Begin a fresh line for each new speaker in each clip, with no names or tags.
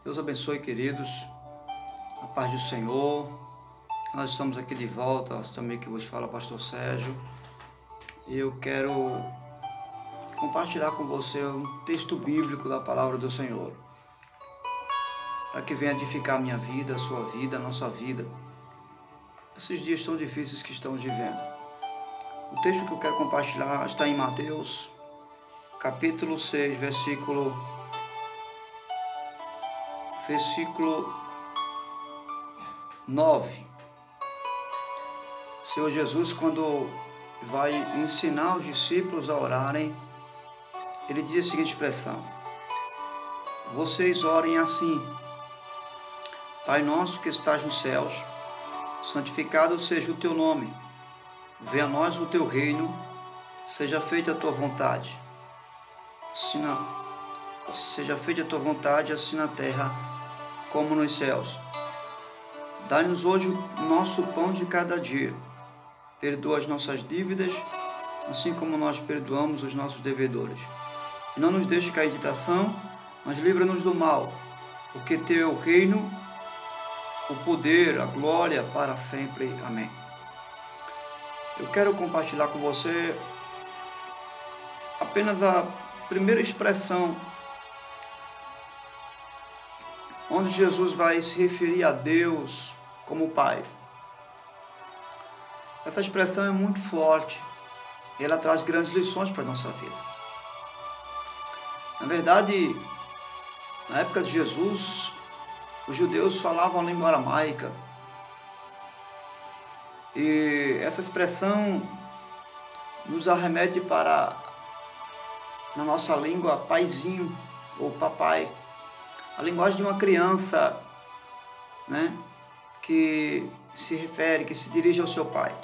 Deus abençoe, queridos, a paz do Senhor. Nós estamos aqui de volta, também que vos fala pastor Sérgio. E eu quero compartilhar com você um texto bíblico da palavra do Senhor, para que venha edificar a minha vida, a sua vida, a nossa vida. Esses dias tão difíceis que estamos vivendo. O texto que eu quero compartilhar está em Mateus, capítulo 6, versículo 9. O Senhor Jesus, quando vai ensinar os discípulos a orarem, ele diz a seguinte expressão: vocês orem assim: Pai nosso que estás nos céus, santificado seja o teu nome, venha a nós o teu reino, seja feita a tua vontade, seja feita a tua vontade, assim na terra como nos céus. Dai-nos hoje o nosso pão de cada dia. Perdoa as nossas dívidas, assim como nós perdoamos os nossos devedores. E não nos deixes cair em tentação, mas livra-nos do mal, porque teu é o reino, o poder, a glória para sempre. Amém. Eu quero compartilhar com você apenas a primeira expressão onde Jesus vai se referir a Deus como Pai. Essa expressão é muito forte e ela traz grandes lições para a nossa vida. Na verdade, na época de Jesus, os judeus falavam a língua aramaica. E essa expressão nos arremete para, na nossa língua, paizinho ou papai. A linguagem de uma criança, né, que se refere, que se dirige ao seu pai.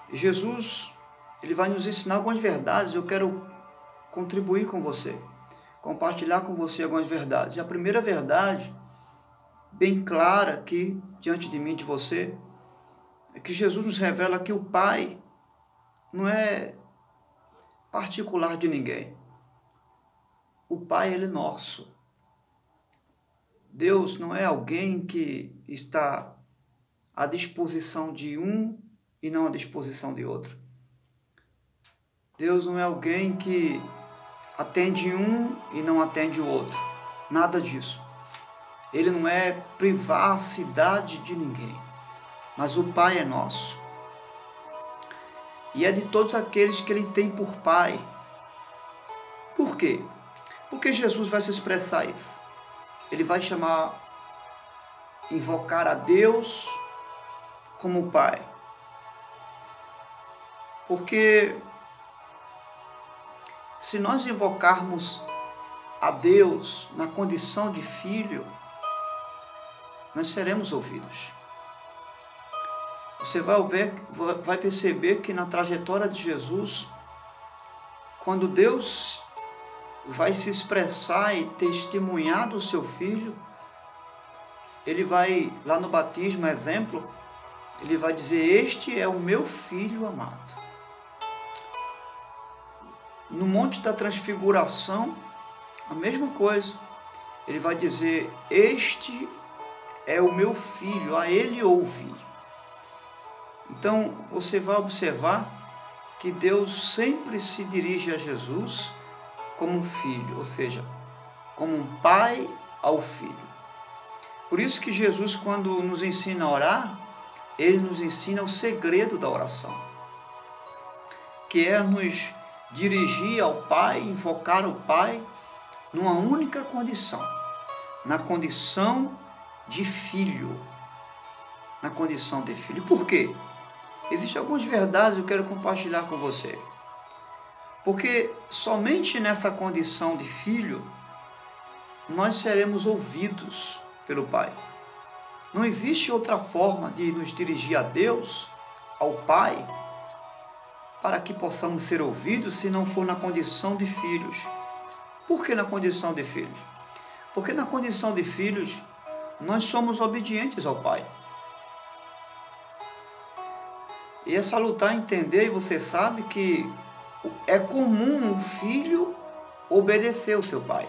E Jesus, ele vai nos ensinar algumas verdades. Eu quero contribuir com você, compartilhar com você algumas verdades. E a primeira verdade, bem clara aqui diante de mim, de você, é que Jesus nos revela que o Pai não é particular de ninguém. O Pai, ele é nosso. Deus não é alguém que está à disposição de um e não à disposição de outro. Deus não é alguém que atende um e não atende o outro. Nada disso. Ele não é privacidade de ninguém. Mas o Pai é nosso. E é de todos aqueles que ele tem por Pai. Por quê? Porque Jesus vai se expressar isso. Ele vai invocar a Deus como Pai. Porque se nós invocarmos a Deus na condição de filho, nós seremos ouvidos. Você vai perceber que na trajetória de Jesus, quando Deus vai se expressar e testemunhar do seu Filho, ele vai, lá no batismo, exemplo, ele vai dizer: este é o meu Filho amado. No Monte da Transfiguração, a mesma coisa. Ele vai dizer: este é o meu Filho, a ele ouvi. Então, você vai observar que Deus sempre se dirige a Jesus como um filho, ou seja, como um pai ao filho. Por isso que Jesus, quando nos ensina a orar, ele nos ensina o segredo da oração, que é nos dirigir ao Pai, invocar o Pai numa única condição, na condição de filho. Na condição de filho. Por quê? Existem algumas verdades que eu quero compartilhar com você. Porque somente nessa condição de filho, nós seremos ouvidos pelo Pai. Não existe outra forma de nos dirigir a Deus, ao Pai, para que possamos ser ouvidos se não for na condição de filhos. Por que na condição de filhos? Porque na condição de filhos, nós somos obedientes ao Pai. E é salutar entender, e você sabe que é comum um filho obedecer ao seu pai.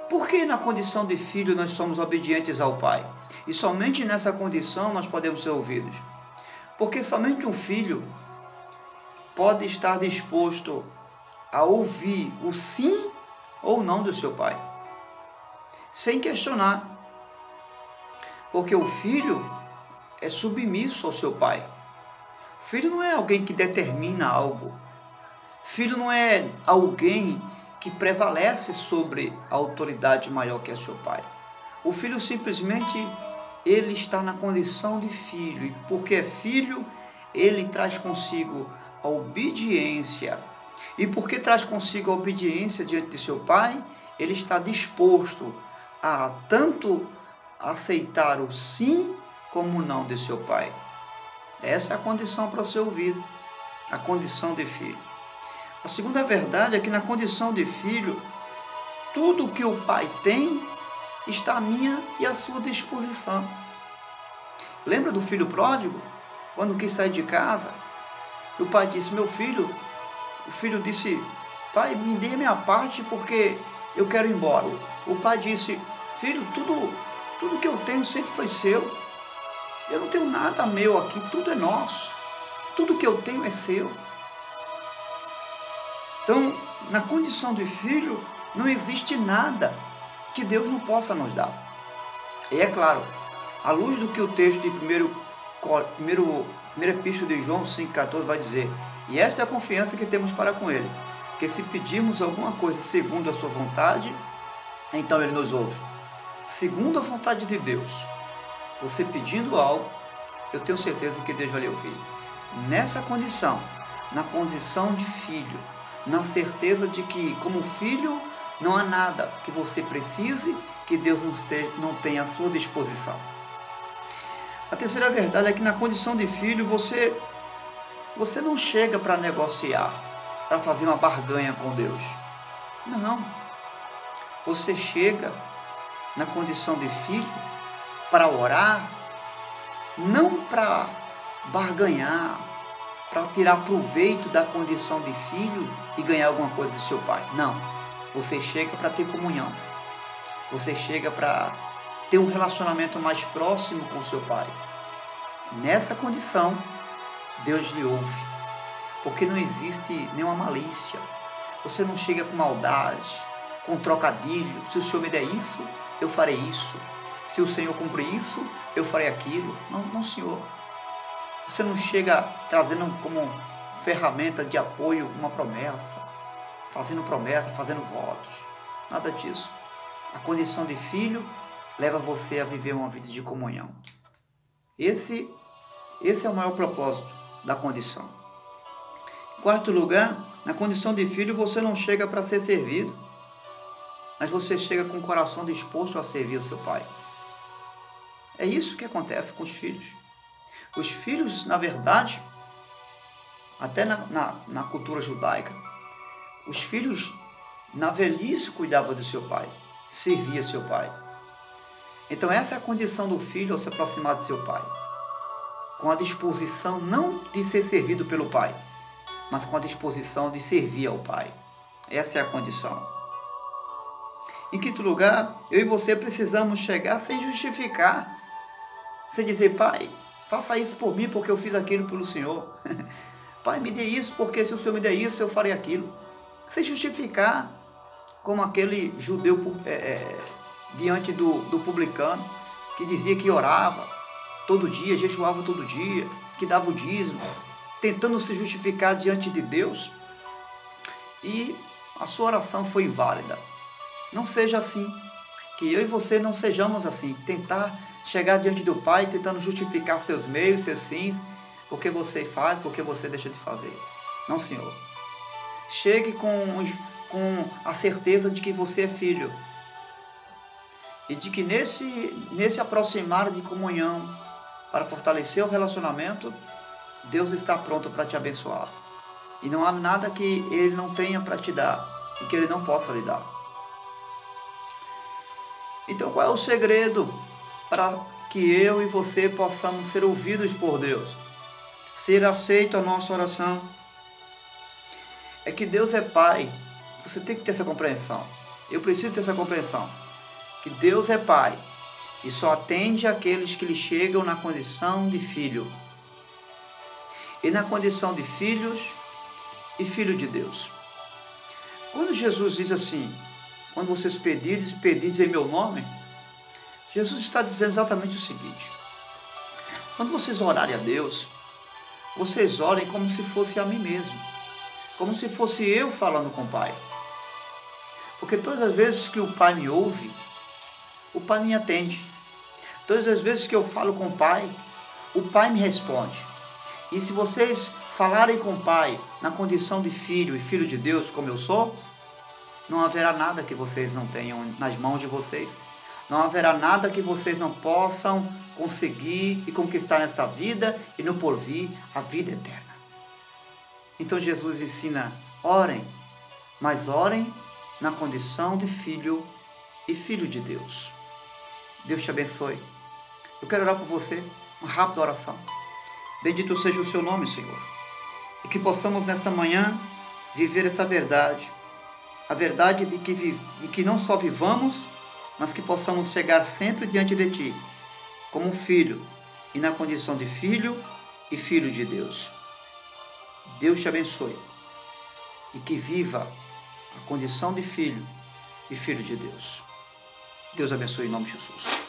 Por que na condição de filho nós somos obedientes ao Pai? E somente nessa condição nós podemos ser ouvidos. Porque somente um filho pode estar disposto a ouvir o sim ou não do seu pai, sem questionar. Porque o filho é submisso ao seu pai. O filho não é alguém que determina algo. Filho não é alguém que prevalece sobre a autoridade maior que é seu pai. O filho simplesmente, ele está na condição de filho, e porque é filho, ele traz consigo a obediência. E porque traz consigo a obediência diante de seu pai, ele está disposto a tanto aceitar o sim como o não de seu pai. Essa é a condição para ser ouvido, a condição de filho. A segunda verdade é que na condição de filho, tudo que o pai tem está à minha e à sua disposição. Lembra do filho pródigo? Quando quis sair de casa, o pai disse, meu filho, o filho disse, pai, me dê a minha parte porque eu quero ir embora. O pai disse, filho, tudo que eu tenho sempre foi seu. Eu não tenho nada meu aqui, tudo é nosso. Tudo que eu tenho é seu. Então, na condição de filho, não existe nada que Deus não possa nos dar. E é claro, à luz do que o texto de primeira epístola de João 5,14 vai dizer, e esta é a confiança que temos para com Ele, que se pedirmos alguma coisa segundo a sua vontade, então Ele nos ouve. Segundo a vontade de Deus, você pedindo algo, eu tenho certeza que Deus vai lhe ouvir. Nessa condição, na condição de filho, na certeza de que, como filho, não há nada que você precise que Deus não tenha à sua disposição. A terceira verdade é que na condição de filho, você não chega para negociar, para fazer uma barganha com Deus. Não. Você chega na condição de filho para orar, não para barganhar, para tirar proveito da condição de filho e ganhar alguma coisa do seu pai. Não. Você chega para ter comunhão. Você chega para ter um relacionamento mais próximo com o seu pai. Nessa condição, Deus lhe ouve. Porque não existe nenhuma malícia. Você não chega com maldade, com trocadilho. Se o Senhor me der isso, eu farei isso. Se o Senhor cumprir isso, eu farei aquilo. Não, Senhor. Você não chega trazendo como ferramenta de apoio uma promessa, fazendo votos. Nada disso. A condição de filho leva você a viver uma vida de comunhão. Esse é o maior propósito da condição. Em quarto lugar, na condição de filho, você não chega para ser servido, mas você chega com o coração disposto a servir o seu pai. É isso que acontece com os filhos. Os filhos, na verdade, até na cultura judaica, os filhos, na velhice, cuidavam do seu pai, servia seu pai. Então essa é a condição do filho ao se aproximar de seu pai, com a disposição não de ser servido pelo pai, mas com a disposição de servir ao pai. Essa é a condição. Em quinto lugar, eu e você precisamos chegar sem justificar, sem dizer, pai, faça isso por mim porque eu fiz aquilo pelo Senhor. Pai, me dê isso porque se o Senhor me der isso, eu farei aquilo. Sem justificar, como aquele judeu diante do publicano, que dizia que orava todo dia, jejuava todo dia, que dava o dízimo, tentando se justificar diante de Deus, e a sua oração foi inválida. Não seja assim, que eu e você não sejamos assim, tentar chegar diante do Pai, tentando justificar seus meios, seus sims, porque você faz, porque você deixa de fazer. Não, Senhor. Chegue com a certeza de que você é filho, e de que nesse aproximar de comunhão, para fortalecer o relacionamento, Deus está pronto para te abençoar. E não há nada que Ele não tenha para te dar e que Ele não possa lhe dar. Então qual é o segredo para que eu e você possamos ser ouvidos por Deus? Ser aceito a nossa oração? É que Deus é Pai. Você tem que ter essa compreensão. Eu preciso ter essa compreensão, que Deus é Pai e só atende aqueles que lhe chegam na condição de filho. E na condição de filhos e filho de Deus. Quando Jesus diz assim, quando vocês pedis em meu nome, Jesus está dizendo exatamente o seguinte: quando vocês orarem a Deus, vocês orem como se fosse a mim mesmo, como se fosse eu falando com o Pai. Porque todas as vezes que o Pai me ouve, o Pai me atende. Todas as vezes que eu falo com o Pai me responde. E se vocês falarem com o Pai na condição de filho e filho de Deus, como eu sou, não haverá nada que vocês não tenham nas mãos de vocês. Não haverá nada que vocês não possam conseguir e conquistar nesta vida e no porvir, a vida eterna. Então Jesus ensina, orem, mas orem na condição de filho e filho de Deus. Deus te abençoe. Eu quero orar por você, uma rápida oração. Bendito seja o seu nome, Senhor. E que possamos nesta manhã viver essa verdade. A verdade de que não só vivamos, mas que possamos chegar sempre diante de Ti, como um filho, e na condição de filho e filho de Deus. Deus te abençoe. E que viva a condição de filho e filho de Deus. Deus abençoe em nome de Jesus.